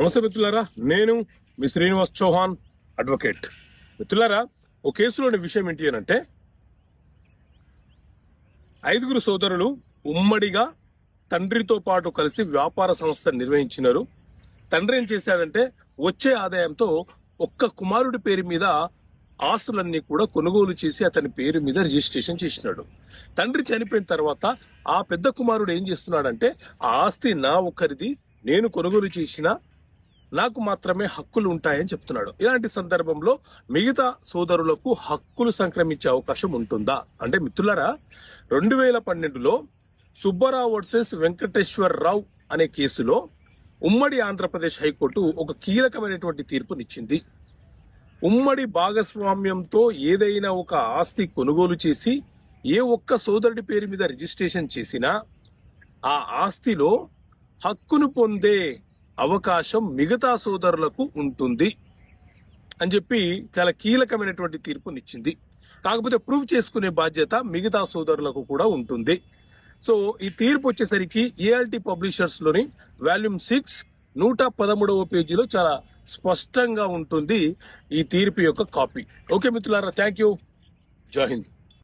నమస్తే మిత్రులారా, నేను మీ శ్రీనివాస్ చౌహాన్ అడ్వకేట్. మిత్రులారా, ఓ కేసులోని విషయం ఏంటి అంటే 5 సోదరులు ఉమ్మడిగా తండ్రితో పాటు కలిసి వ్యాపార సంస్థ నిర్వహించినారు. తండ్రి ఏం చేశాడంటే వచ్చే ఆదాయంతో ఒక్క కుమారుడి పేరు మీద ఆస్తులన్నీ కూడా కొనుగోలు చేసి అతని పేరు మీద రిజిస్ట్రేషన్ చేసినాడు. తండ్రి చనిపోయిన తర్వాత ఆ పెద్ద కుమారుడు ఏం చేస్తున్నాడంటే ఆ ఆస్తి నా ఒక్కరిది, నేను కొనుగోలు చేసిన నాకు మాత్రమే హక్కులు ఉంటాయని చెప్తున్నాడు. ఇలాంటి సందర్భంలో మిగతా సోదరులకు హక్కులు సంక్రమించే అవకాశం ఉంటుందా అంటే మిత్రులారా, 2012లో సుబ్బారావు వర్సెస్ వెంకటేశ్వరరావు అనే కేసులో ఉమ్మడి ఆంధ్రప్రదేశ్ హైకోర్టు ఒక కీలకమైనటువంటి తీర్పునిచ్చింది. ఉమ్మడి భాగస్వామ్యంతో ఏదైనా ఒక ఆస్తి కొనుగోలు చేసి ఏ ఒక్క సోదరుడి పేరు మీద రిజిస్ట్రేషన్ చేసినా ఆ ఆస్తిలో హక్కును పొందే అవకాశం మిగతా సోదరులకు ఉంటుంది అని చెప్పి చాలా కీలకమైనటువంటి తీర్పునిచ్చింది. కాకపోతే ప్రూవ్ చేసుకునే బాధ్యత మిగతా సోదరులకు కూడా ఉంటుంది. సో ఈ తీర్పు వచ్చేసరికి ఏఎల్టీ పబ్లిషర్స్ లోని వాల్యూమ్ 6 113వ పేజీలో చాలా స్పష్టంగా ఉంటుంది ఈ తీర్పు యొక్క కాపీ. ఓకే మిత్రులారా, థ్యాంక్ యూ. జై హింద్.